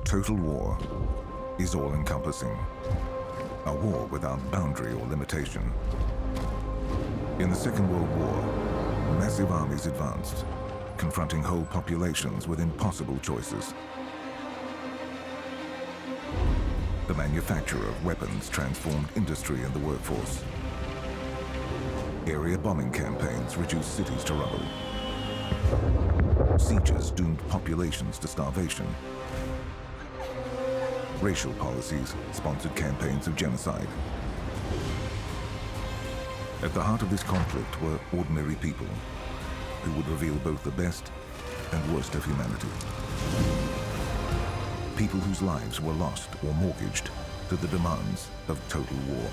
Total war is all-encompassing. A war without boundary or limitation. In the Second World War, massive armies advanced, confronting whole populations with impossible choices. The manufacture of weapons transformed industry and the workforce. Area bombing campaigns reduced cities to rubble. Sieges doomed populations to starvation. Racial policies sponsored campaigns of genocide. At the heart of this conflict were ordinary people who would reveal both the best and worst of humanity. People whose lives were lost or mortgaged to the demands of total war.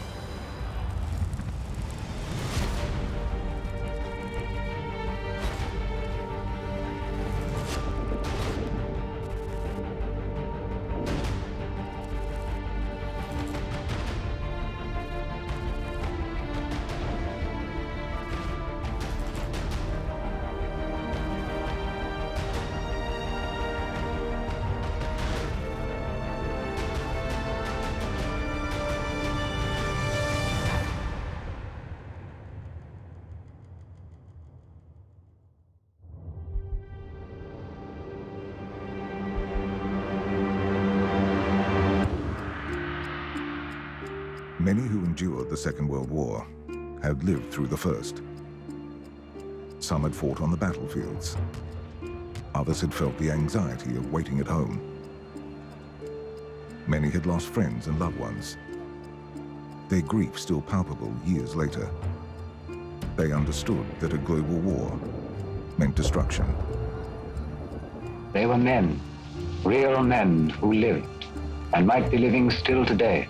Many who endured the Second World War had lived through the First. Some had fought on the battlefields. Others had felt the anxiety of waiting at home. Many had lost friends and loved ones. Their grief still palpable years later. They understood that a global war meant destruction. They were men, real men who lived and might be living still today.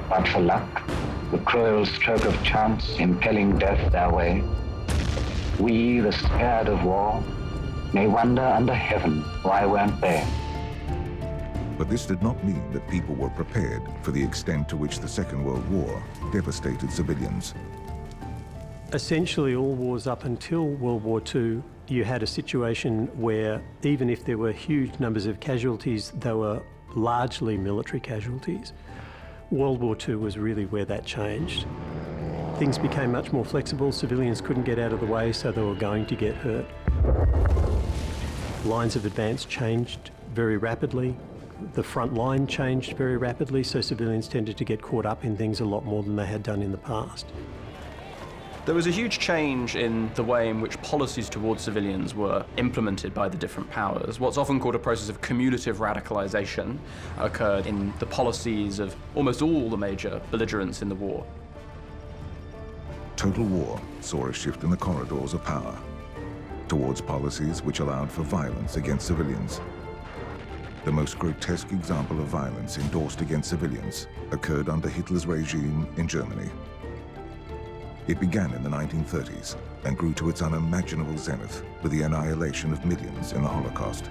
But for luck, the cruel stroke of chance impelling death their way, we, the spared of war, may wonder under heaven why weren't they? But this did not mean that people were prepared for the extent to which the Second World War devastated civilians. Essentially, all wars up until World War II, you had a situation where even if there were huge numbers of casualties, they were largely military casualties. World War II was really where that changed. Things became much more flexible. Civilians couldn't get out of the way, so they were going to get hurt. Lines of advance changed very rapidly. The front line changed very rapidly, so civilians tended to get caught up in things a lot more than they had done in the past. There was a huge change in the way in which policies towards civilians were implemented by the different powers. What's often called a process of cumulative radicalization occurred in the policies of almost all the major belligerents in the war. Total war saw a shift in the corridors of power towards policies which allowed for violence against civilians. The most grotesque example of violence endorsed against civilians occurred under Hitler's regime in Germany. It began in the 1930s and grew to its unimaginable zenith with the annihilation of millions in the Holocaust.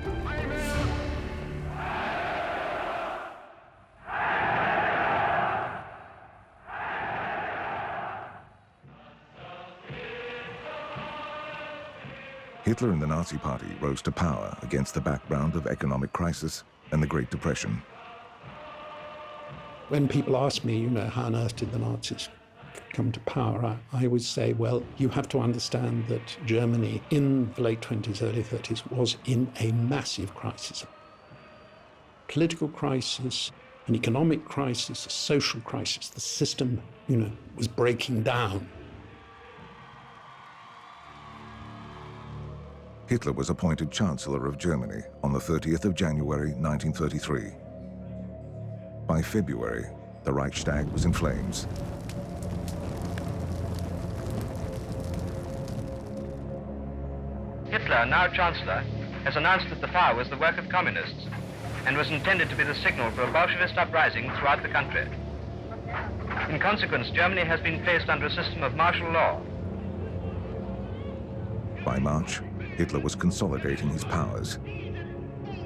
Hitler and the Nazi Party rose to power against the background of economic crisis and the Great Depression. When people ask me, how on earth did the Nazis come to power, I would say, well, you have to understand that Germany in the late 20s, early 30s was in a massive crisis. Political crisis, an economic crisis, a social crisis. The system, was breaking down. Hitler was appointed Chancellor of Germany on the 30th of January, 1933. By February, the Reichstag was in flames. Hitler, now Chancellor, has announced that the fire was the work of communists and was intended to be the signal for a Bolshevist uprising throughout the country. In consequence, Germany has been placed under a system of martial law. By March, Hitler was consolidating his powers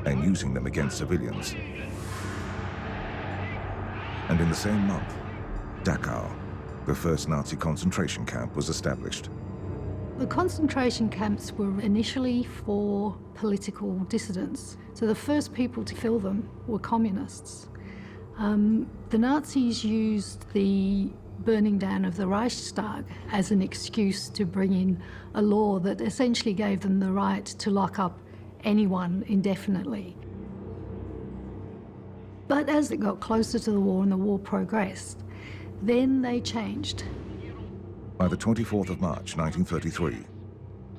and using them against civilians. And in the same month, Dachau, the first Nazi concentration camp, was established. The concentration camps were initially for political dissidents. So the first people to fill them were communists. The Nazis used the burning down of the Reichstag as an excuse to bring in a law that essentially gave them the right to lock up anyone indefinitely. But as it got closer to the war and the war progressed, then they changed. By the 24th of March 1933,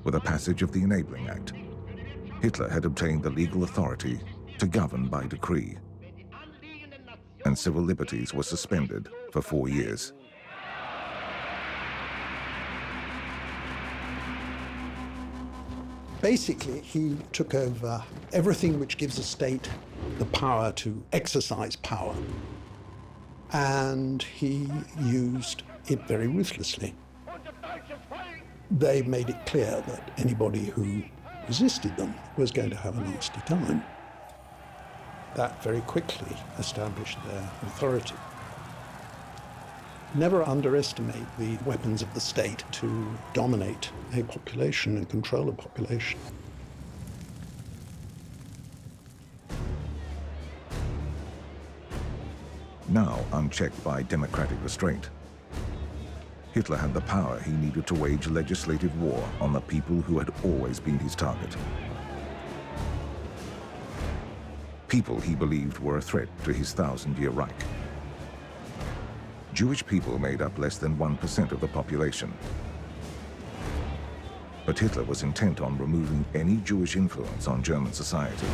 with the passage of the Enabling Act, Hitler had obtained the legal authority to govern by decree, and civil liberties were suspended for 4 years. Basically, he took over everything which gives a state the power to exercise power, and he used it very ruthlessly. They made it clear that anybody who resisted them was going to have a nasty time. That very quickly established their authority. Never underestimate the weapons of the state to dominate a population and control a population. Now unchecked by democratic restraint, Hitler had the power he needed to wage legislative war on the people who had always been his target. People he believed were a threat to his 1,000-year Reich. Jewish people made up less than 1% of the population. But Hitler was intent on removing any Jewish influence on German society.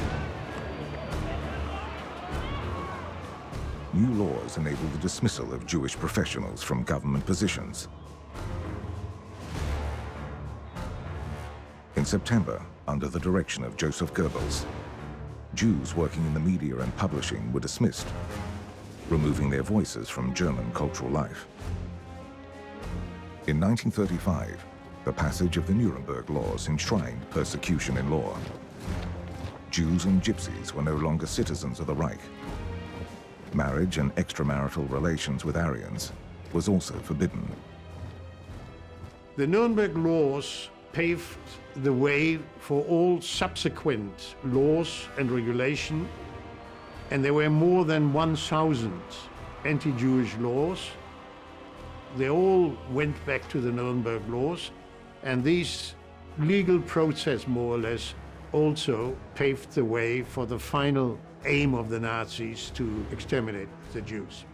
New laws enabled the dismissal of Jewish professionals from government positions. In September, under the direction of Joseph Goebbels, Jews working in the media and publishing were dismissed, removing their voices from German cultural life. In 1935, the passage of the Nuremberg Laws enshrined persecution in law. Jews and Gypsies were no longer citizens of the Reich. Marriage and extramarital relations with Aryans was also forbidden. The Nuremberg Laws paved the way for all subsequent laws and regulation, and there were more than 1,000 anti-Jewish laws. They all went back to the Nuremberg Laws, and this legal process, more or less, also paved the way for the final aim of the Nazis to exterminate the Jews.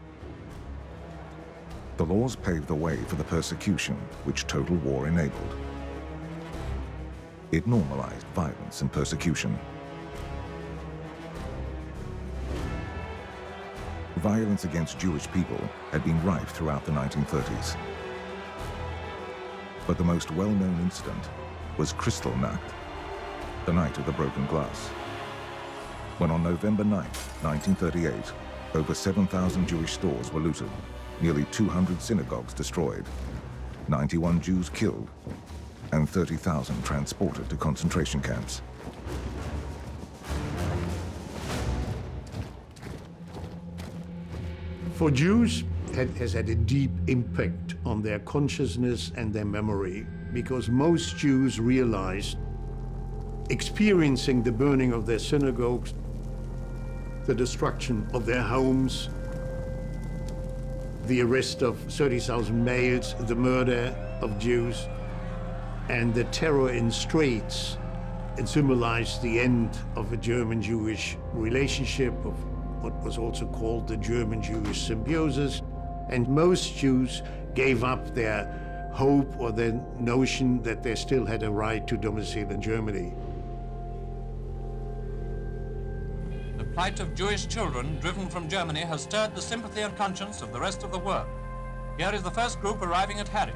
The laws paved the way for the persecution which total war enabled. It normalized violence and persecution. Violence against Jewish people had been rife throughout the 1930s. But the most well-known incident was Kristallnacht, the night of the broken glass, when on November 9, 1938, over 7,000 Jewish stores were looted, nearly 200 synagogues destroyed, 91 Jews killed, and 30,000 transported to concentration camps. For Jews, it has had a deep impact on their consciousness and their memory, because most Jews realized, experiencing the burning of their synagogues, the destruction of their homes, the arrest of 30,000 males, the murder of Jews, and the terror in streets, it symbolized the end of a German-Jewish relationship, of what was also called the German-Jewish symbiosis. And most Jews gave up their hope or their notion that they still had a right to domicile in Germany. The plight of Jewish children driven from Germany has stirred the sympathy and conscience of the rest of the world. Here is the first group arriving at Harwich.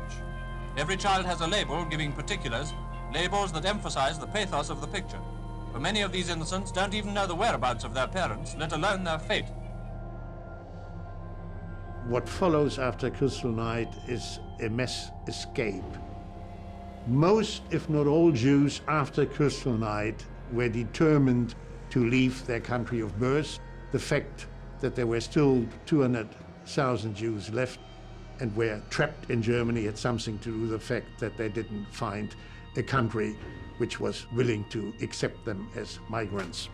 Every child has a label giving particulars, labels that emphasize the pathos of the picture. For many of these innocents don't even know the whereabouts of their parents, let alone their fate. What follows after Kristallnacht is a mass escape. Most, if not all, Jews after Kristallnacht were determined to leave their country of birth. The fact that there were still 200,000 Jews left and were trapped in Germany had something to do with the fact that they didn't find a country which was willing to accept them as migrants.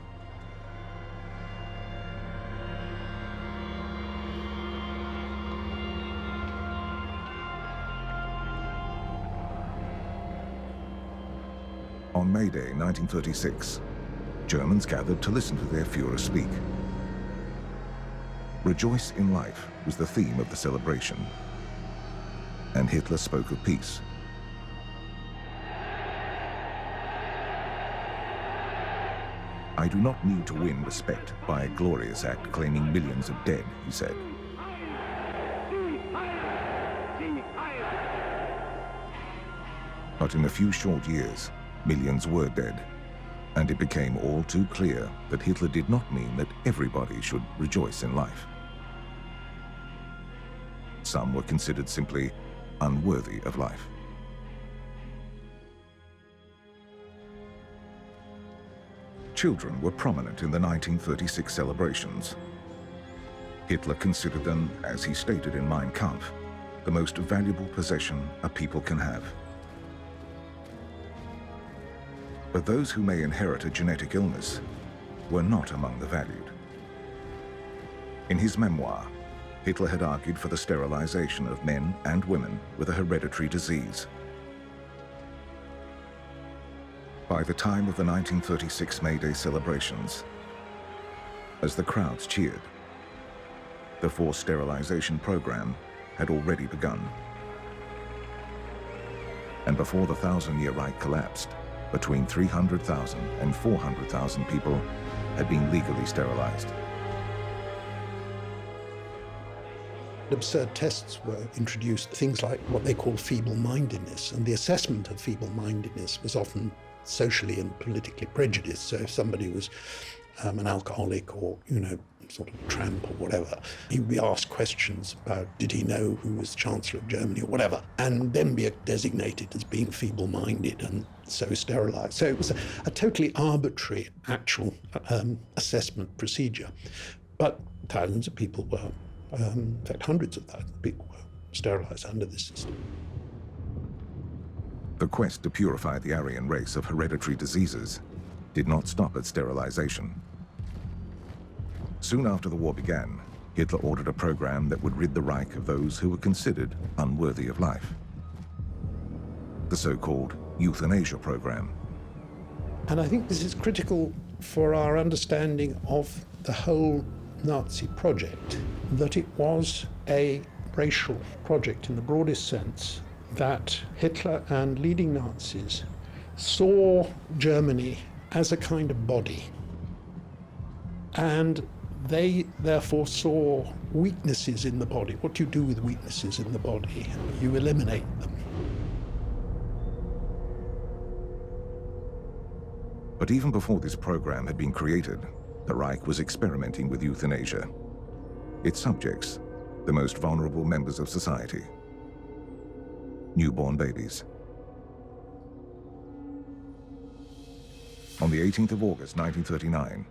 On May Day 1936, Germans gathered to listen to their Führer speak. Rejoice in life was the theme of the celebration, and Hitler spoke of peace. I do not need to win respect by a glorious act claiming millions of dead, he said. But in a few short years, millions were dead, and it became all too clear that Hitler did not mean that everybody should rejoice in life. Some were considered simply unworthy of life. Children were prominent in the 1936 celebrations. Hitler considered them, as he stated in Mein Kampf, the most valuable possession a people can have. But those who may inherit a genetic illness were not among the valued. In his memoir, Hitler had argued for the sterilization of men and women with a hereditary disease. By the time of the 1936 May Day celebrations, as the crowds cheered, the forced sterilization program had already begun. And before the Thousand-Year Reich collapsed, between 300,000 and 400,000 people had been legally sterilized. Absurd tests were introduced, things like what they call feeble-mindedness, and the assessment of feeble-mindedness was often socially and politically prejudiced. So if somebody was an alcoholic or, sort of tramp or whatever, he would be asked questions about did he know who was Chancellor of Germany or whatever, and then be designated as being feeble-minded and so sterilized. So it was a totally arbitrary actual assessment procedure. But thousands of people were, in fact hundreds of thousands of people were sterilized under this system. The quest to purify the Aryan race of hereditary diseases did not stop at sterilization. Soon after the war began, Hitler ordered a program that would rid the Reich of those who were considered unworthy of life. The so-called Euthanasia program. And I think this is critical for our understanding of the whole Nazi project, that it was a racial project in the broadest sense, that Hitler and leading Nazis saw Germany as a kind of body. And they therefore saw weaknesses in the body. What do you do with weaknesses in the body? You eliminate them. But even before this program had been created, the Reich was experimenting with euthanasia. Its subjects, the most vulnerable members of society, newborn babies. On the 18th of August 1939,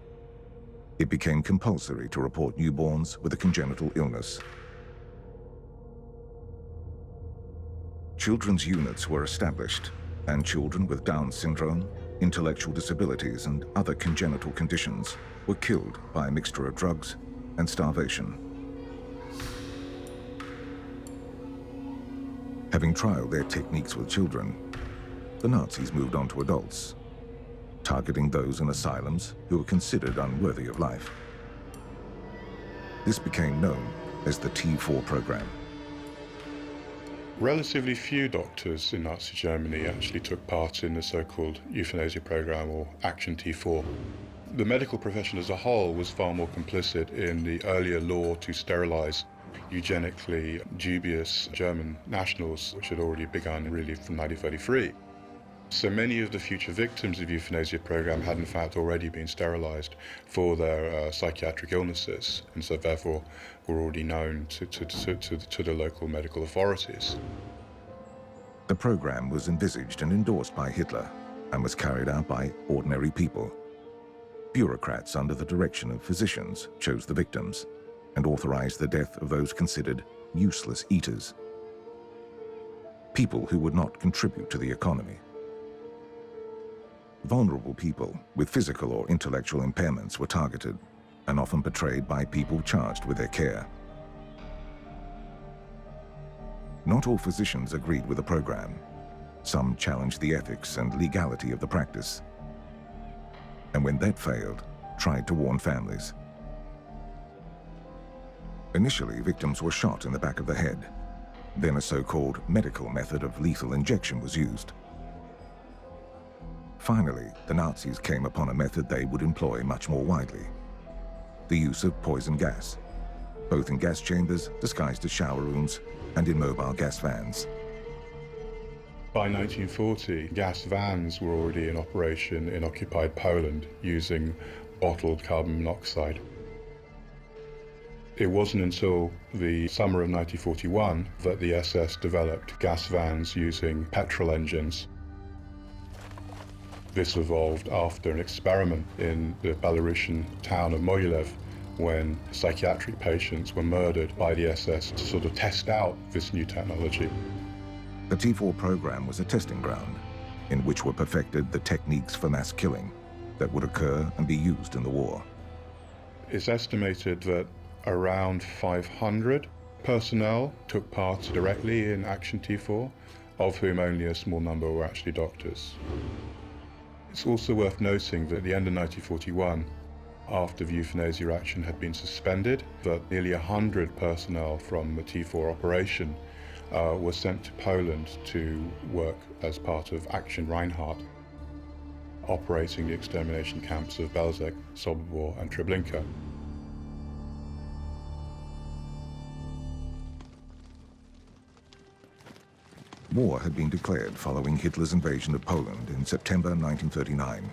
it became compulsory to report newborns with a congenital illness. Children's units were established, and children with Down syndrome, intellectual disabilities, and other congenital conditions were killed by a mixture of drugs and starvation. Having trialed their techniques with children, the Nazis moved on to adults, targeting those in asylums who were considered unworthy of life. This became known as the T4 program. Relatively few doctors in Nazi Germany actually took part in the so-called euthanasia program, or Action T4. The medical profession as a whole was far more complicit in the earlier law to sterilize eugenically dubious German nationals, which had already begun really from 1933. So many of the future victims of the euthanasia program had in fact already been sterilized for their psychiatric illnesses, and so therefore were already known to the local medical authorities. The program was envisaged and endorsed by Hitler and was carried out by ordinary people. Bureaucrats under the direction of physicians chose the victims and authorized the death of those considered useless eaters. People who would not contribute to the economy. Vulnerable people with physical or intellectual impairments were targeted and often portrayed by people charged with their care. Not all physicians agreed with the program. Some challenged the ethics and legality of the practice. And when that failed, tried to warn families. Initially, victims were shot in the back of the head. Then a so-called medical method of lethal injection was used. Finally, the Nazis came upon a method they would employ much more widely: the use of poison gas, both in gas chambers disguised as shower rooms and in mobile gas vans. By 1940, gas vans were already in operation in occupied Poland using bottled carbon monoxide. It wasn't until the summer of 1941 that the SS developed gas vans using petrol engines. This evolved after an experiment in the Belarusian town of Mogilev, when psychiatric patients were murdered by the SS to sort of test out this new technology. The T4 program was a testing ground in which were perfected the techniques for mass killing that would occur and be used in the war. It's estimated that around 500 personnel took part directly in Action T4, of whom only a small number were actually doctors. It's also worth noting that at the end of 1941, after the euthanasia action had been suspended, that nearly 100 personnel from the T4 operation were sent to Poland to work as part of Action Reinhardt, operating the extermination camps of Belzec, Sobibor and Treblinka. War had been declared following Hitler's invasion of Poland in September 1939.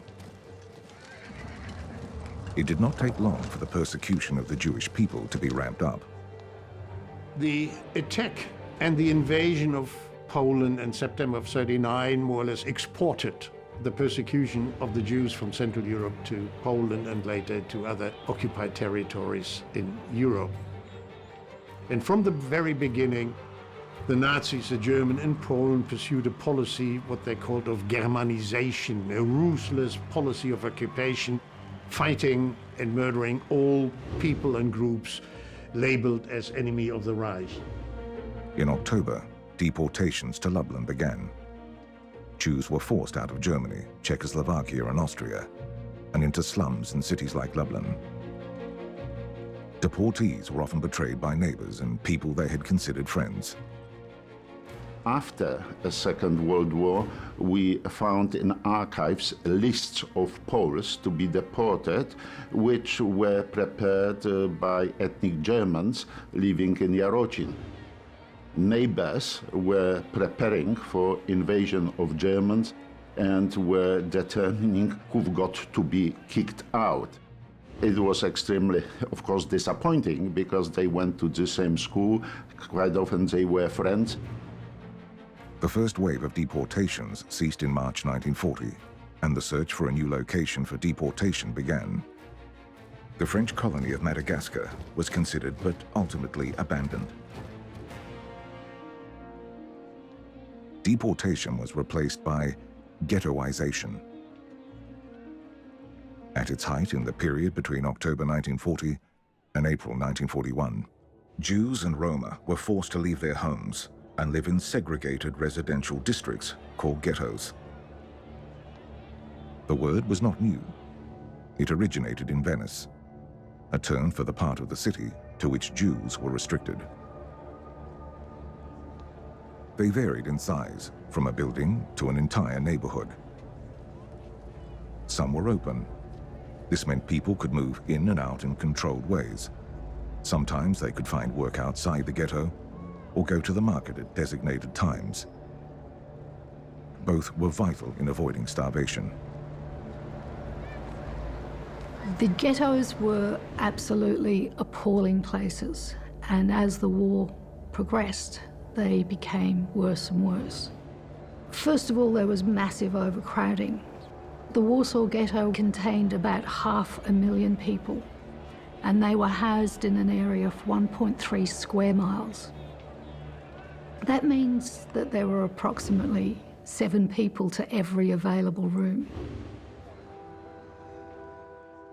It did not take long for the persecution of the Jewish people to be ramped up. The attack and the invasion of Poland in September of '39 more or less exported the persecution of the Jews from Central Europe to Poland and later to other occupied territories in Europe. And from the very beginning, the Nazis, the German in Poland, pursued a policy, what they called of Germanization, a ruthless policy of occupation, fighting and murdering all people and groups labeled as enemy of the Reich. In October, deportations to Lublin began. Jews were forced out of Germany, Czechoslovakia and Austria, and into slums in cities like Lublin. Deportees were often betrayed by neighbors and people they had considered friends. After the Second World War, we found in archives lists of Poles to be deported, which were prepared by ethnic Germans living in Jarocin. Neighbors were preparing for invasion of Germans and were determining who got to be kicked out. It was extremely, of course, disappointing because they went to the same school. Quite often they were friends. The first wave of deportations ceased in March 1940, and the search for a new location for deportation began. The French colony of Madagascar was considered but ultimately abandoned. Deportation was replaced by ghettoization. At its height in the period between October 1940 and April 1941, Jews and Roma were forced to leave their homes and live in segregated residential districts called ghettos. The word was not new. It originated in Venice, a term for the part of the city to which Jews were restricted. They varied in size, from a building to an entire neighborhood. Some were open. This meant people could move in and out in controlled ways. Sometimes they could find work outside the ghetto or go to the market at designated times. Both were vital in avoiding starvation. The ghettos were absolutely appalling places, and as the war progressed, they became worse and worse. First of all, there was massive overcrowding. The Warsaw Ghetto contained about 500,000 people, and they were housed in an area of 1.3 square miles. That means that there were approximately 7 people to every available room.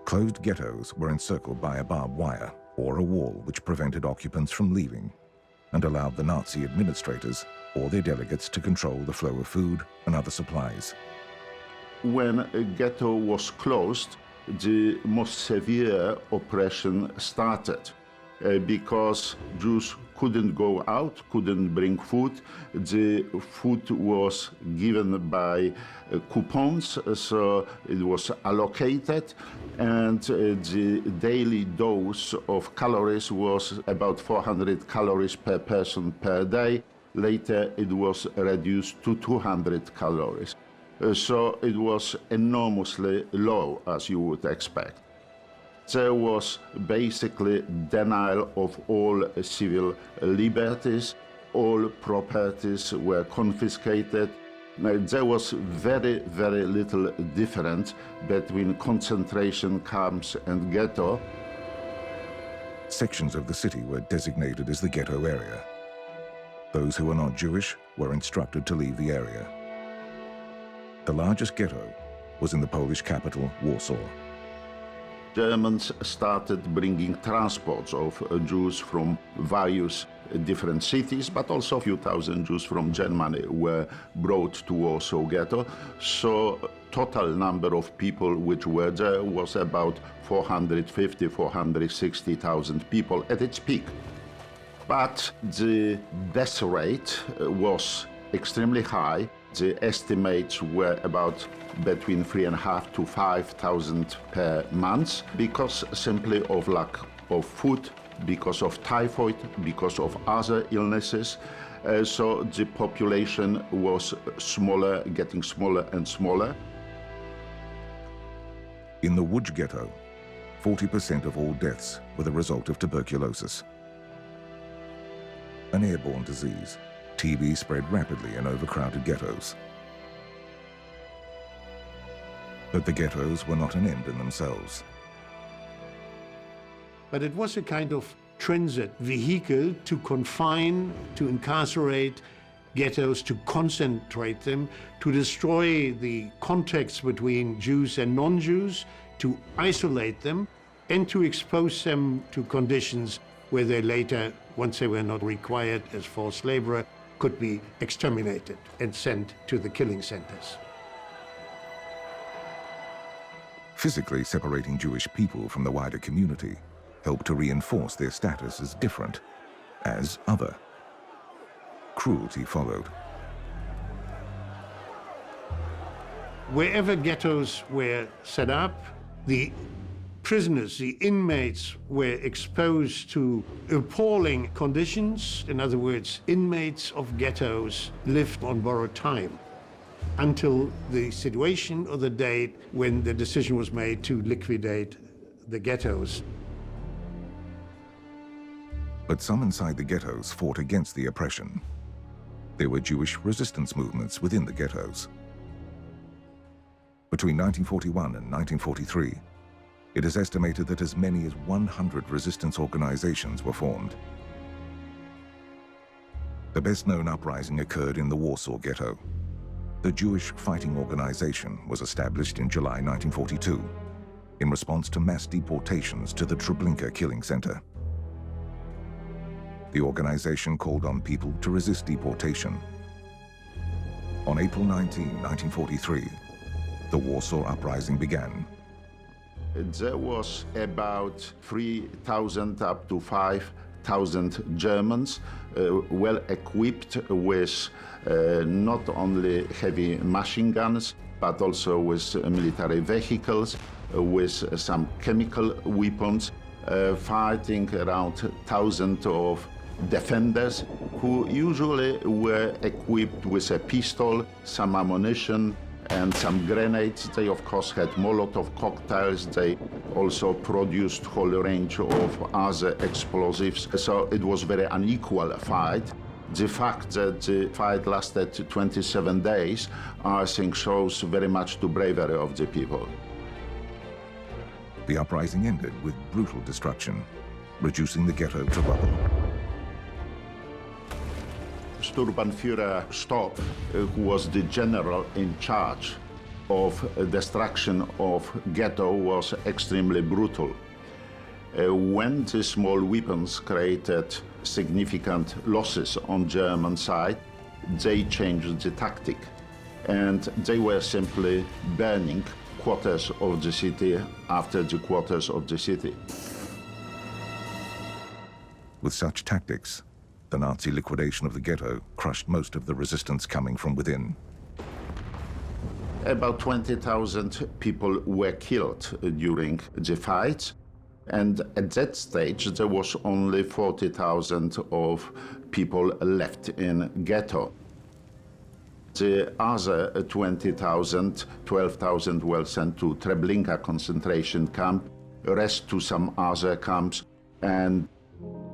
Closed ghettos were encircled by a barbed wire or a wall which prevented occupants from leaving and allowed the Nazi administrators or their delegates to control the flow of food and other supplies. When a ghetto was closed, the most severe oppression started because Jews couldn't go out, couldn't bring food. The food was given by coupons, so it was allocated, and the daily dose of calories was about 400 calories per person per day. Later, it was reduced to 200 calories. So it was enormously low, as you would expect. There was basically denial of all civil liberties. All properties were confiscated. There was very, very little difference between concentration camps and ghetto. Sections of the city were designated as the ghetto area. Those who were not Jewish were instructed to leave the area. The largest ghetto was in the Polish capital, Warsaw. Germans started bringing transports of Jews from various different cities, but also a few thousand Jews from Germany were brought to Warsaw Ghetto. So total number of people which were there was about 450, 460,000 people at its peak. But the death rate was extremely high. The estimates were about between 3,500 to 5,000 per month because simply of lack of food, because of typhoid, because of other illnesses. So the population was smaller, getting smaller and smaller. In the Łódź ghetto, 40% of all deaths were the result of tuberculosis. An airborne disease, TB spread rapidly in overcrowded ghettos. But the ghettos were not an end in themselves. But it was a kind of transit vehicle to confine, to incarcerate ghettos, to concentrate them, to destroy the contacts between Jews and non-Jews, to isolate them, and to expose them to conditions where they later, once they were not required as forced labor, could be exterminated and sent to the killing centers. Physically separating Jewish people from the wider community helped to reinforce their status as different, as other. Cruelty followed. Wherever ghettos were set up, the prisoners, the inmates, were exposed to appalling conditions. In other words, inmates of ghettos lived on borrowed time until the situation or the date when the decision was made to liquidate the ghettos. But some inside the ghettos fought against the oppression. There were Jewish resistance movements within the ghettos. Between 1941 and 1943, it is estimated that as many as 100 resistance organizations were formed. The best-known uprising occurred in the Warsaw Ghetto. The Jewish Fighting Organization was established in July 1942 in response to mass deportations to the Treblinka killing center. The organization called on people to resist deportation. On April 19, 1943, the Warsaw Uprising began. There was about 3,000 up to 5,000 Germans, well equipped with not only heavy machine guns, but also with military vehicles, with some chemical weapons, fighting around 1,000 of defenders who usually were equipped with a pistol, some ammunition, and some grenades. They, of course, had Molotov cocktails. They also produced a whole range of other explosives. So it was a very unequal fight. The fact that the fight lasted 27 days, I think, shows very much the bravery of the people. The uprising ended with brutal destruction, reducing the ghetto to rubble. Sturmbannführer Stopp, who was the general in charge of destruction of ghetto, was extremely brutal. When the small weapons created significant losses on German side, they changed the tactic, and they were simply burning quarters of the city after the quarters of the city. With such tactics, the Nazi liquidation of the ghetto crushed most of the resistance coming from within. About 20,000 people were killed during the fights, and at that stage there was only 40,000 of people left in ghetto. The other 20,000, 12,000 were sent to Treblinka concentration camp, rest to some other camps, and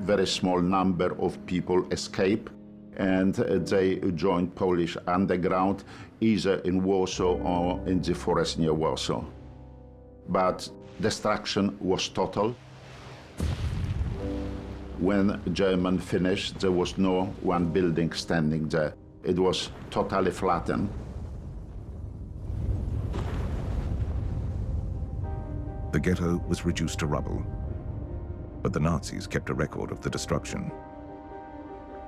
very small number of people escaped, and they joined Polish underground, either in Warsaw or in the forest near Warsaw. But destruction was total. When German finished, there was no one building standing there. It was totally flattened. The ghetto was reduced to rubble, but the Nazis kept a record of the destruction.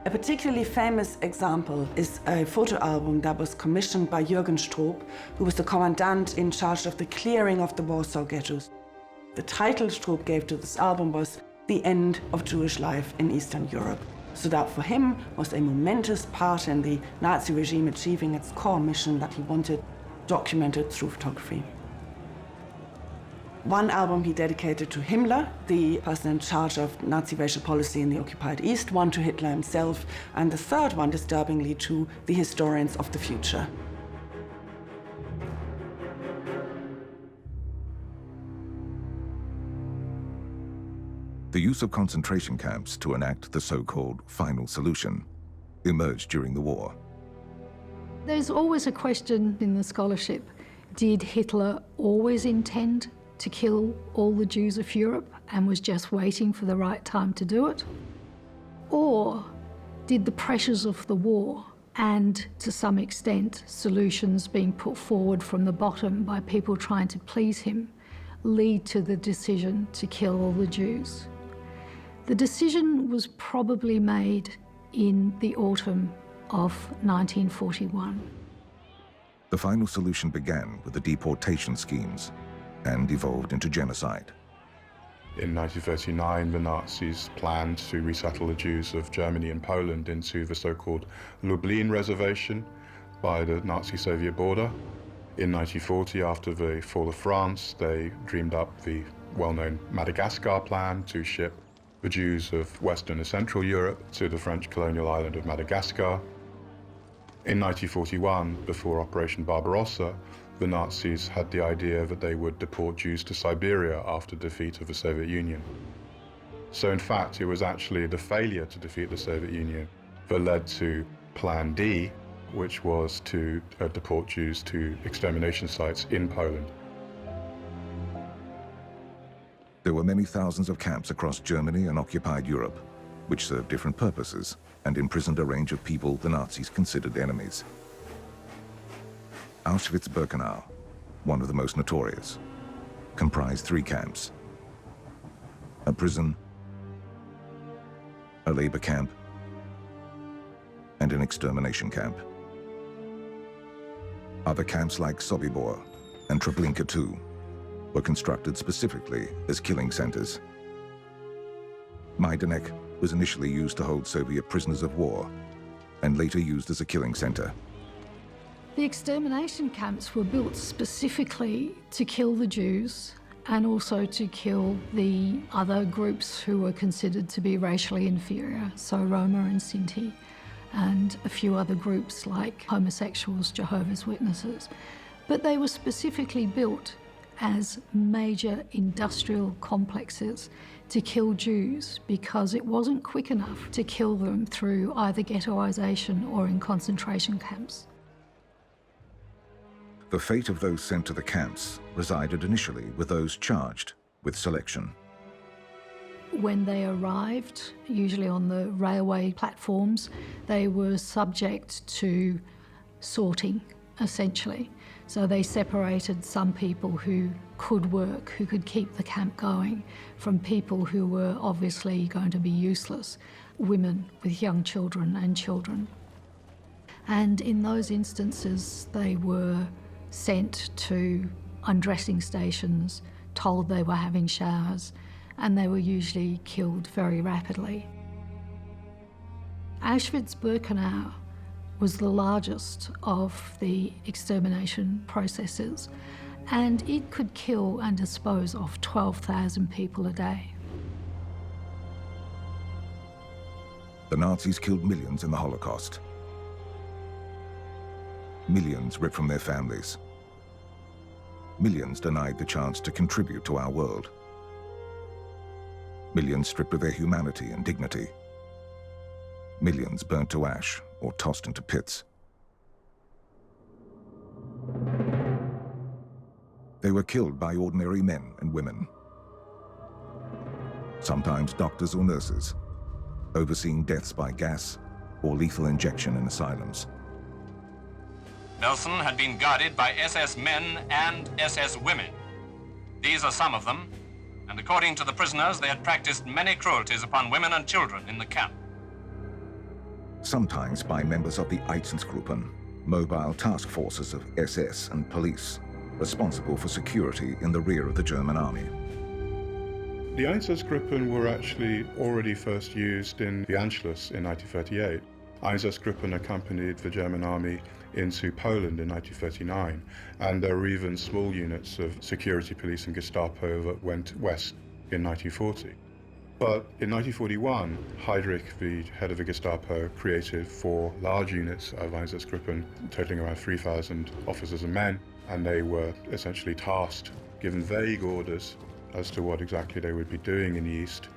A particularly famous example is a photo album that was commissioned by Jürgen Stroop, who was the commandant in charge of the clearing of the Warsaw ghettos. The title Stroop gave to this album was "The End of Jewish Life in Eastern Europe." So that for him was a momentous part in the Nazi regime achieving its core mission that he wanted documented through photography. One album he dedicated to Himmler, the person in charge of Nazi racial policy in the occupied East, one to Hitler himself, and the third one, disturbingly, to the historians of the future. The use of concentration camps to enact the so-called final solution emerged during the war. There's always a question in the scholarship, did Hitler always intend to kill all the Jews of Europe and was just waiting for the right time to do it? Or did the pressures of the war and, to some extent, solutions being put forward from the bottom by people trying to please him lead to the decision to kill all the Jews? The decision was probably made in the autumn of 1941. The final solution began with the deportation schemes and evolved into genocide. In 1939, the Nazis planned to resettle the Jews of Germany and Poland into the so-called Lublin reservation by the Nazi-Soviet border. In 1940, after the fall of France, they dreamed up the well-known Madagascar plan to ship the Jews of Western and Central Europe to the French colonial island of Madagascar. In 1941, before Operation Barbarossa, the Nazis had the idea that they would deport Jews to Siberia after defeat of the Soviet Union. So in fact, it was actually the failure to defeat the Soviet Union that led to Plan D, which was to deport Jews to extermination sites in Poland. There were many thousands of camps across Germany and occupied Europe, which served different purposes and imprisoned a range of people the Nazis considered enemies. Auschwitz-Birkenau, one of the most notorious, comprised 3 camps: a prison, a labor camp, and an extermination camp. Other camps like Sobibor and Treblinka II were constructed specifically as killing centers. Majdanek was initially used to hold Soviet prisoners of war and later used as a killing center. The extermination camps were built specifically to kill the Jews and also to kill the other groups who were considered to be racially inferior, so Roma and Sinti, and a few other groups like homosexuals, Jehovah's Witnesses. But they were specifically built as major industrial complexes to kill Jews because it wasn't quick enough to kill them through either ghettoization or in concentration camps. The fate of those sent to the camps resided initially with those charged with selection. When they arrived, usually on the railway platforms, they were subject to sorting, essentially. So they separated some people who could work, who could keep the camp going, from people who were obviously going to be useless, women with young children and children. And in those instances, they were sent to undressing stations, told they were having showers, and they were usually killed very rapidly. Auschwitz-Birkenau was the largest of the extermination processes, and it could kill and dispose of 12,000 people a day. The Nazis killed millions in the Holocaust. Millions ripped from their families. Millions denied the chance to contribute to our world. Millions stripped of their humanity and dignity. Millions burnt to ash or tossed into pits. They were killed by ordinary men and women. Sometimes doctors or nurses, overseeing deaths by gas or lethal injection in asylums. Nelson had been guarded by SS men and SS women. These are some of them, and according to the prisoners, they had practiced many cruelties upon women and children in the camp. Sometimes by members of the Einsatzgruppen, mobile task forces of SS and police, responsible for security in the rear of the German army. The Einsatzgruppen were actually already first used in the Anschluss in 1938. Einsatzgruppen accompanied the German army into Poland in 1939, and there were even small units of security police and Gestapo that went west in 1940. But in 1941, Heydrich, the head of the Gestapo, created 4 large units of Einsatzgruppen, totaling around 3,000 officers and men, and they were essentially tasked, given vague orders as to what exactly they would be doing in the East.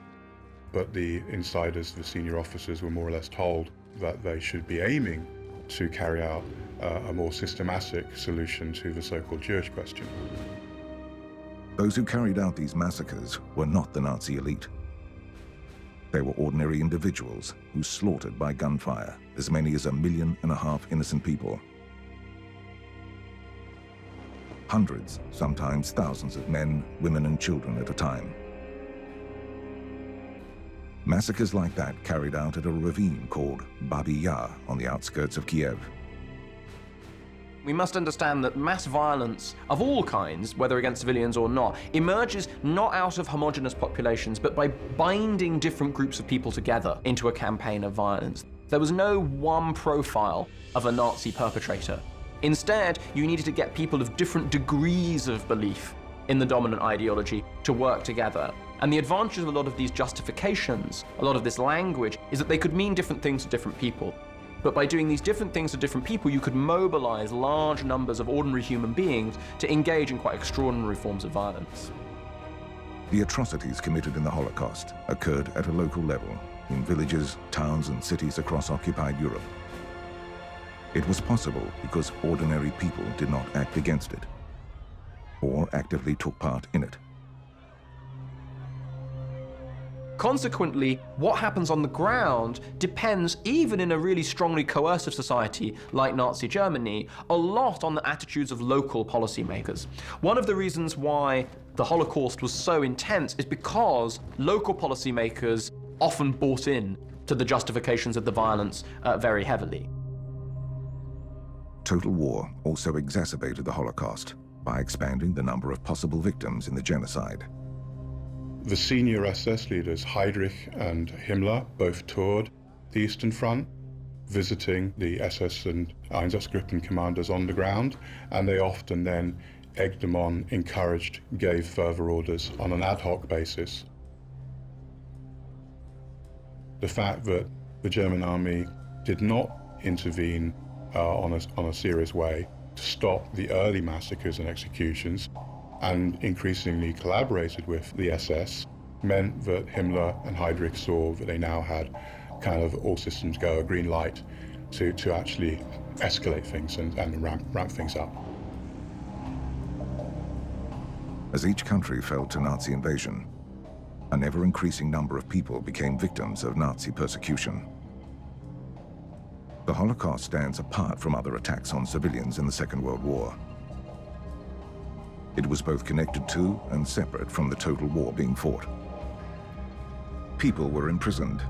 But the insiders, the senior officers, were more or less told that they should be aiming to carry out a more systematic solution to the so-called Jewish question. Those who carried out these massacres were not the Nazi elite. They were ordinary individuals who slaughtered by gunfire as many as 1.5 million innocent people. Hundreds, sometimes thousands of men, women and children at a time. Massacres like that carried out at a ravine called Babi Yar on the outskirts of Kiev. We must understand that mass violence of all kinds, whether against civilians or not, emerges not out of homogenous populations, but by binding different groups of people together into a campaign of violence. There was no one profile of a Nazi perpetrator. Instead, you needed to get people of different degrees of belief in the dominant ideology to work together. And the advantage of a lot of these justifications, a lot of this language, is that they could mean different things to different people. But by doing these different things to different people, you could mobilize large numbers of ordinary human beings to engage in quite extraordinary forms of violence. The atrocities committed in the Holocaust occurred at a local level, in villages, towns and cities across occupied Europe. It was possible because ordinary people did not act against it, or actively took part in it. Consequently, what happens on the ground depends, even in a really strongly coercive society like Nazi Germany, a lot on the attitudes of local policymakers. One of the reasons why the Holocaust was so intense is because local policymakers often bought in to the justifications of the violence very heavily. Total war also exacerbated the Holocaust by expanding the number of possible victims in the genocide. The senior SS leaders, Heydrich and Himmler, both toured the Eastern Front, visiting the SS and Einsatzgruppen commanders on the ground, and they often then egged them on, encouraged, gave further orders on an ad hoc basis. The fact that the German army did not intervene on a serious way to stop the early massacres and executions, and increasingly collaborated with the SS, meant that Himmler and Heydrich saw that they now had kind of all systems go, a green light to actually escalate things and ramp things up. As each country fell to Nazi invasion, an ever-increasing number of people became victims of Nazi persecution. The Holocaust stands apart from other attacks on civilians in the Second World War. It was both connected to and separate from the total war being fought. People were imprisoned,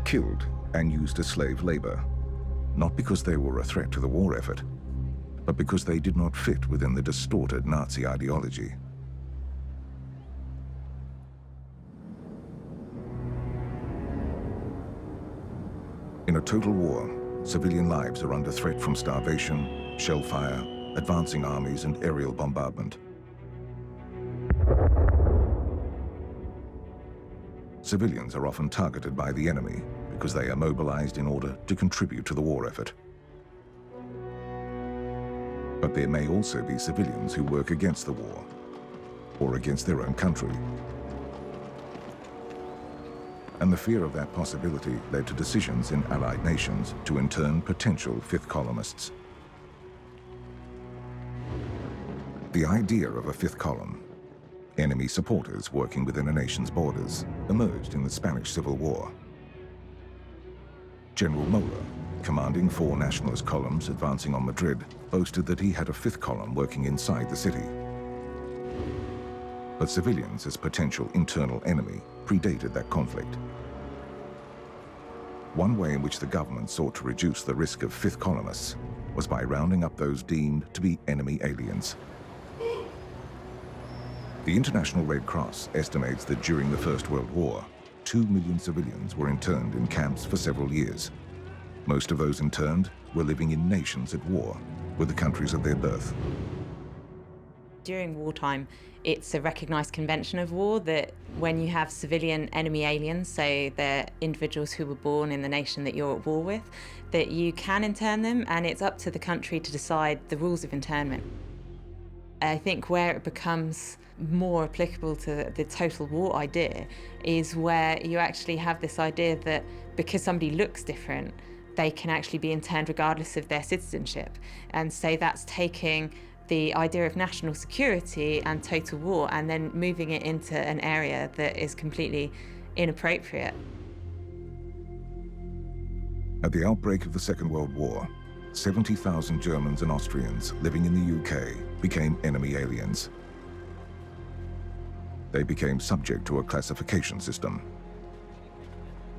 killed, and used as slave labor, not because they were a threat to the war effort, but because they did not fit within the distorted Nazi ideology. In a total war, civilian lives are under threat from starvation, shell fire, advancing armies, and aerial bombardment. Civilians are often targeted by the enemy because they are mobilized in order to contribute to the war effort. But there may also be civilians who work against the war or against their own country. And the fear of that possibility led to decisions in Allied nations to intern potential fifth columnists. The idea of a fifth column, enemy supporters working within a nation's borders, emerged in the Spanish Civil War. General Mola, commanding 4 nationalist columns advancing on Madrid, boasted that he had a fifth column working inside the city. But civilians as potential internal enemy predated that conflict. One way in which the government sought to reduce the risk of fifth columnists was by rounding up those deemed to be enemy aliens. The International Red Cross estimates that during the First World War, 2 million civilians were interned in camps for several years. Most of those interned were living in nations at war with the countries of their birth. During wartime, it's a recognised convention of war that when you have civilian enemy aliens, so they're individuals who were born in the nation that you're at war with, that you can intern them, and it's up to the country to decide the rules of internment. I think where it becomes more applicable to the total war idea is where you actually have this idea that because somebody looks different, they can actually be interned regardless of their citizenship. And so that's taking the idea of national security and total war and then moving it into an area that is completely inappropriate. At the outbreak of the Second World War, 70,000 Germans and Austrians living in the UK became enemy aliens. They became subject to a classification system.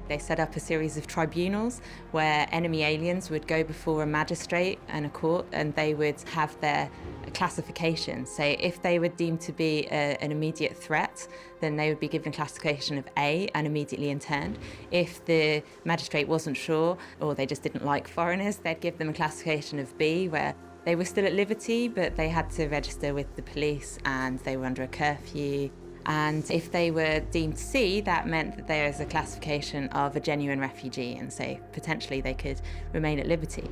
They set up a series of tribunals where enemy aliens would go before a magistrate and a court, and they would have their classification. So if they were deemed to be an immediate threat, then they would be given a classification of A and immediately interned. If the magistrate wasn't sure, or they just didn't like foreigners, they'd give them a classification of B, where they were still at liberty, but they had to register with the police and they were under a curfew. And if they were deemed C, that meant that there is a classification of a genuine refugee, and so potentially they could remain at liberty.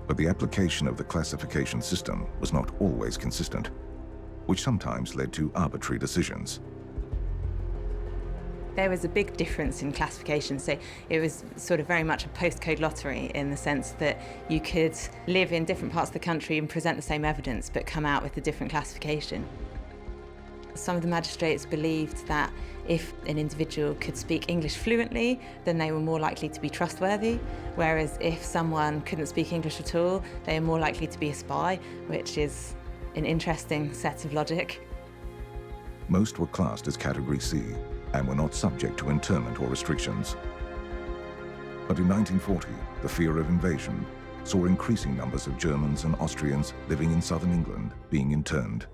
But the application of the classification system was not always consistent, which sometimes led to arbitrary decisions. There was a big difference in classification, so it was sort of very much a postcode lottery in the sense that you could live in different parts of the country and present the same evidence but come out with a different classification. Some of the magistrates believed that if an individual could speak English fluently, then they were more likely to be trustworthy, whereas if someone couldn't speak English at all, they are more likely to be a spy, which is an interesting set of logic. Most were classed as Category C and were not subject to internment or restrictions. But in 1940, the fear of invasion saw increasing numbers of Germans and Austrians living in southern England being interned.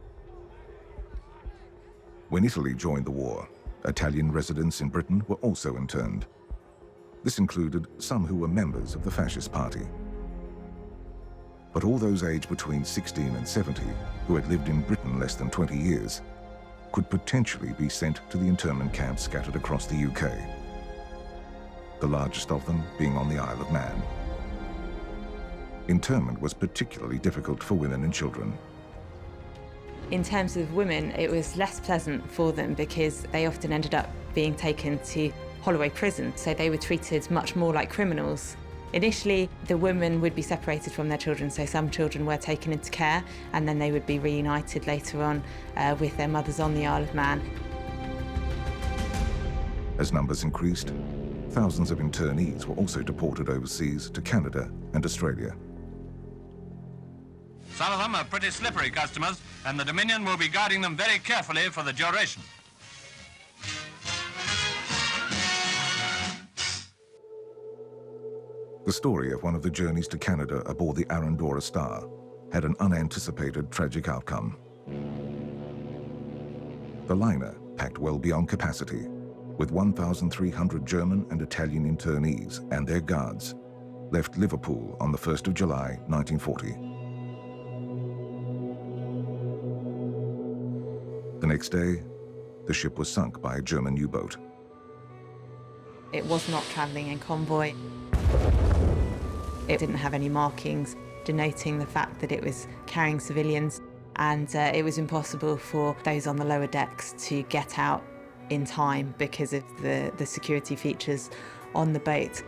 When Italy joined the war, Italian residents in Britain were also interned. This included some who were members of the Fascist Party. But all those aged between 16 and 70 who had lived in Britain less than 20 years could potentially be sent to the internment camps scattered across the UK, the largest of them being on the Isle of Man. Internment was particularly difficult for women and children. In terms of women, it was less pleasant for them because they often ended up being taken to Holloway prison, so they were treated much more like criminals. Initially, the women would be separated from their children, so some children were taken into care, and then they would be reunited later on with their mothers on the Isle of Man. As numbers increased, thousands of internees were also deported overseas to Canada and Australia. Some of them are pretty slippery customers, and the Dominion will be guarding them very carefully for the duration. The story of one of the journeys to Canada aboard the Arandora Star had an unanticipated tragic outcome. The liner, packed well beyond capacity, with 1,300 German and Italian internees and their guards, left Liverpool on the 1st of July, 1940. The next day, the ship was sunk by a German U-boat. It was not travelling in convoy. It didn't have any markings denoting the fact that it was carrying civilians, and it was impossible for those on the lower decks to get out in time because of the security features on the boat.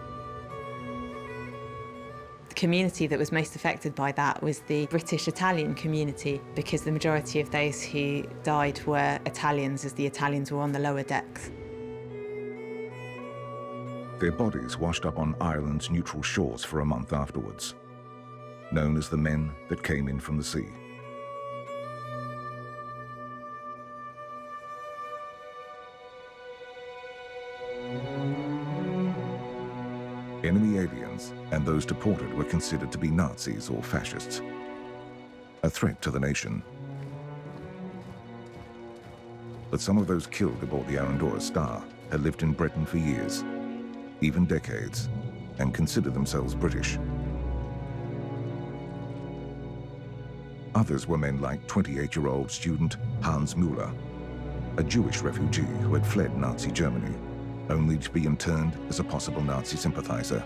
The community that was most affected by that was the British-Italian community, because the majority of those who died were Italians, as the Italians were on the lower decks. Their bodies washed up on Ireland's neutral shores for a month afterwards, known as the men that came in from the sea. Enemy aliens and those deported were considered to be Nazis or fascists, a threat to the nation. But some of those killed aboard the Arandora Star had lived in Britain for years, even decades, and considered themselves British. Others were men like 28-year-old student Hans Müller, a Jewish refugee who had fled Nazi Germany, only to be interned as a possible Nazi sympathizer.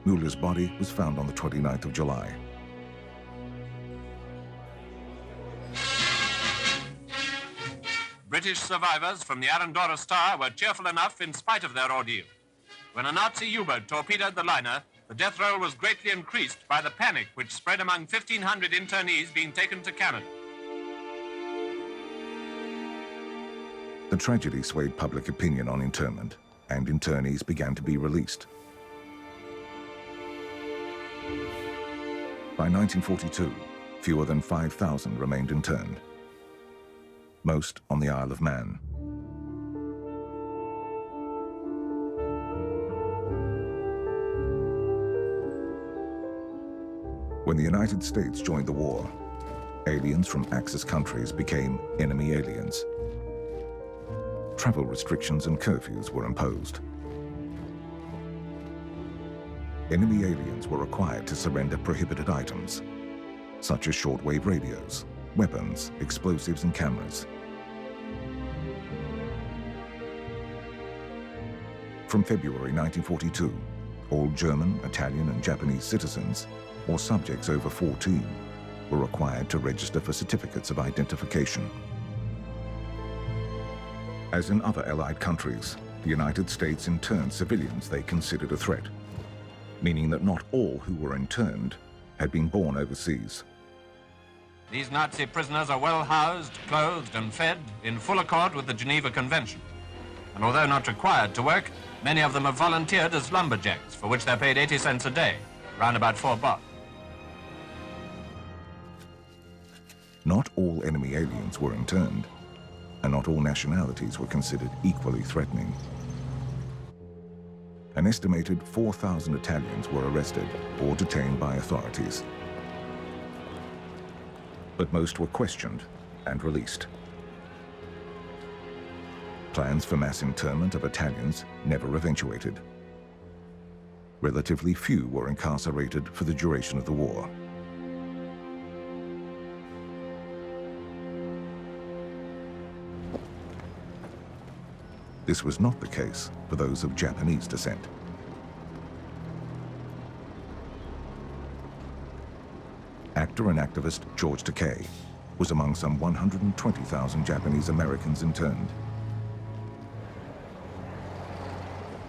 Müller's body was found on the 29th of July. British survivors from the Arandora Star were cheerful enough in spite of their ordeal. When a Nazi U-boat torpedoed the liner, the death roll was greatly increased by the panic which spread among 1,500 internees being taken to Canada. The tragedy swayed public opinion on internment, and internees began to be released. By 1942, fewer than 5,000 remained interned, most on the Isle of Man. When the United States joined the war, aliens from Axis countries became enemy aliens. Travel restrictions and curfews were imposed. Enemy aliens were required to surrender prohibited items, such as shortwave radios, weapons, explosives, and cameras. From February 1942, all German, Italian, and Japanese citizens, or subjects over 14, were required to register for certificates of identification. As in other Allied countries, the United States interned civilians they considered a threat, meaning that not all who were interned had been born overseas. These Nazi prisoners are well housed, clothed, and fed in full accord with the Geneva Convention. And although not required to work, many of them have volunteered as lumberjacks, for which they're paid 80 cents a day, around about $4. Not all enemy aliens were interned, and not all nationalities were considered equally threatening. An estimated 4,000 Italians were arrested or detained by authorities. But most were questioned and released. Plans for mass internment of Italians never eventuated. Relatively few were incarcerated for the duration of the war. This was not the case for those of Japanese descent. Actor and activist George Takei was among some 120,000 Japanese Americans interned.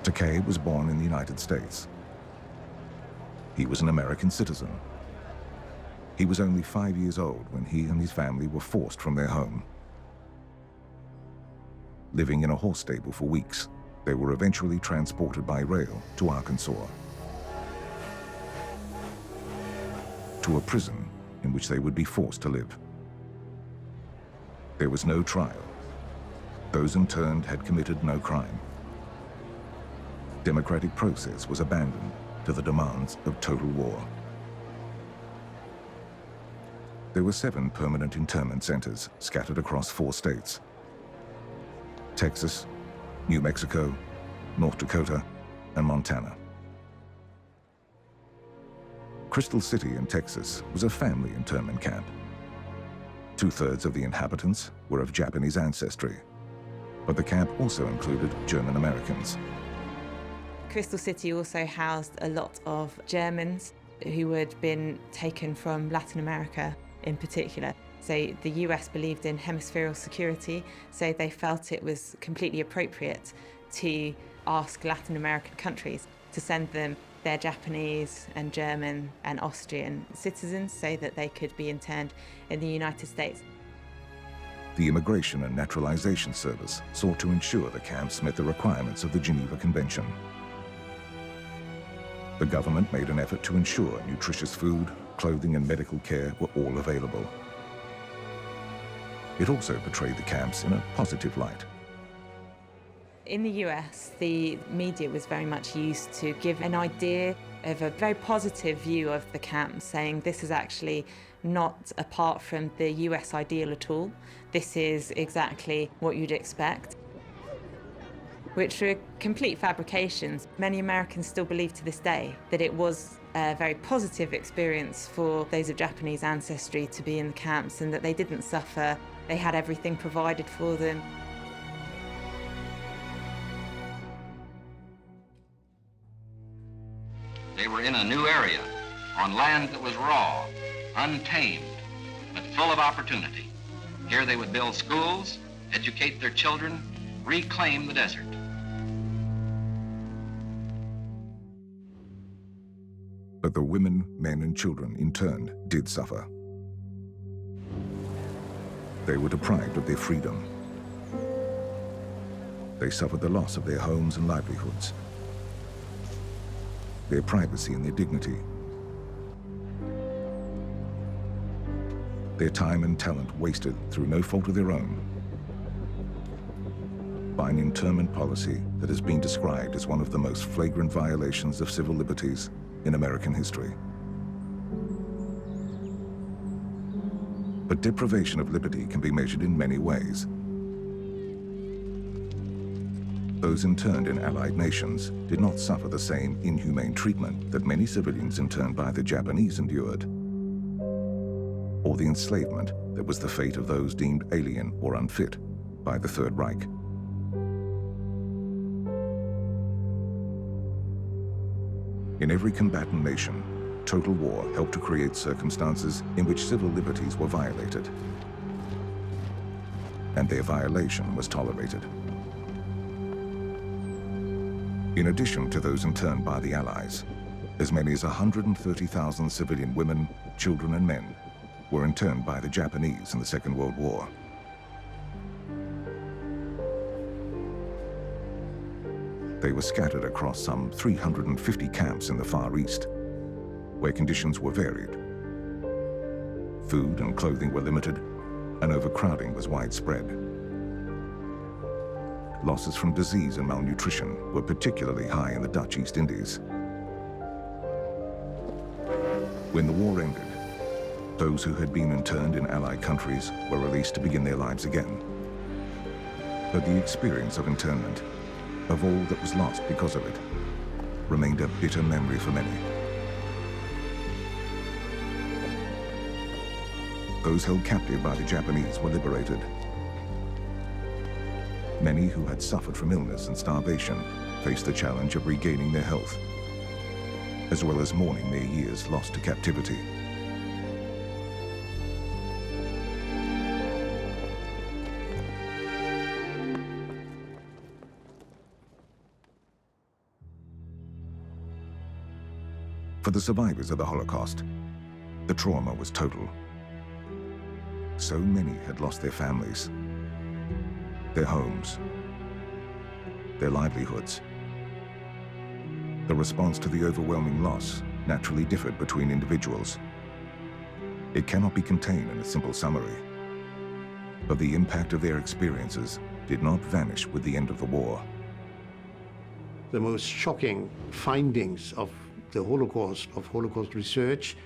Takei was born in the United States. He was an American citizen. He was only 5 years old when he and his family were forced from their home. living in a horse stable for weeks. They were eventually transported by rail to Arkansas, to a prison in which they would be forced to live. There was no trial. Those interned had committed no crime. Democratic process was abandoned to the demands of total war. There were 7 permanent internment centers scattered across 4 states: Texas, New Mexico, North Dakota, and Montana. Crystal City in Texas was a family internment camp. 2/3 of the inhabitants were of Japanese ancestry, but the camp also included German Americans. Crystal City also housed a lot of Germans who had been taken from Latin America in particular. So the US believed in hemispherical security, so they felt it was completely appropriate to ask Latin American countries to send them their Japanese and German and Austrian citizens so that they could be interned in the United States. The Immigration and Naturalization Service sought to ensure the camps met the requirements of the Geneva Convention. The government made an effort to ensure nutritious food, clothing, and medical care were all available. It also portrayed the camps in a positive light. In the US, the media was very much used to give an idea of a very positive view of the camps, saying this is actually not apart from the US ideal at all. This is exactly what you'd expect, which were complete fabrications. Many Americans still believe to this day that it was a very positive experience for those of Japanese ancestry to be in the camps and that they didn't suffer. They had everything provided for them. They were in a new area, on land that was raw, untamed, but full of opportunity. Here they would build schools, educate their children, reclaim the desert. But the women, men, and children interned did suffer. They were deprived of their freedom. They suffered the loss of their homes and livelihoods, their privacy and their dignity, their time and talent wasted through no fault of their own by an internment policy that has been described as one of the most flagrant violations of civil liberties in American history. But deprivation of liberty can be measured in many ways. Those interned in Allied nations did not suffer the same inhumane treatment that many civilians interned by the Japanese endured, or the enslavement that was the fate of those deemed alien or unfit by the Third Reich. In every combatant nation, total war helped to create circumstances in which civil liberties were violated, and their violation was tolerated. In addition to those interned by the Allies, as many as 130,000 civilian women, children, and men were interned by the Japanese in the Second World War. They were scattered across some 350 camps in the Far East, where conditions were varied. Food and clothing were limited, and overcrowding was widespread. Losses from disease and malnutrition were particularly high in the Dutch East Indies. When the war ended, those who had been interned in Allied countries were released to begin their lives again. But the experience of internment, of all that was lost because of it, remained a bitter memory for many. Those held captive by the Japanese were liberated. Many who had suffered from illness and starvation faced the challenge of regaining their health, as well as mourning their years lost to captivity. For the survivors of the Holocaust, the trauma was total. So many had lost their families, their homes, their livelihoods. The response to the overwhelming loss naturally differed between individuals. It cannot be contained in a simple summary, but the impact of their experiences did not vanish with the end of the war. The most shocking findings of the Holocaust, of Holocaust research,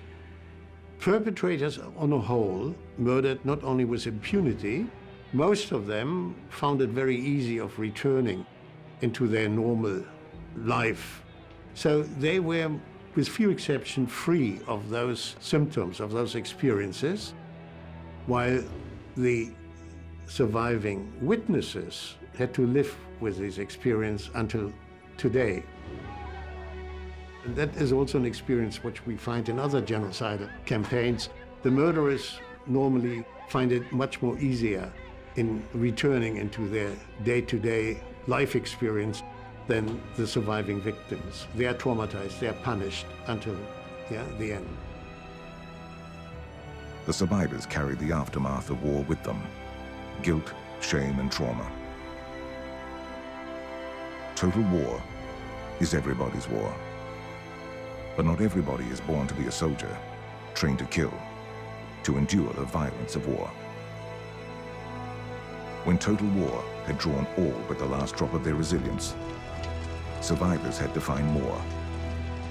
perpetrators on a whole murdered not only with impunity, most of them found it very easy of returning into their normal life. So they were, with few exceptions, free of those symptoms, of those experiences, while the surviving witnesses had to live with this experience until today. And that is also an experience which we find in other genocidal campaigns. The murderers normally find it much more easier in returning into their day-to-day life experience than the surviving victims. They are traumatized, they are punished until the end. The survivors carried the aftermath of war with them: guilt, shame, and trauma. Total war is everybody's war. But not everybody is born to be a soldier, trained to kill, to endure the violence of war. When total war had drawn all but the last drop of their resilience, survivors had to find more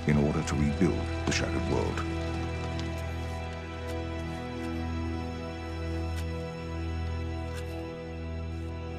in order to rebuild the shattered world.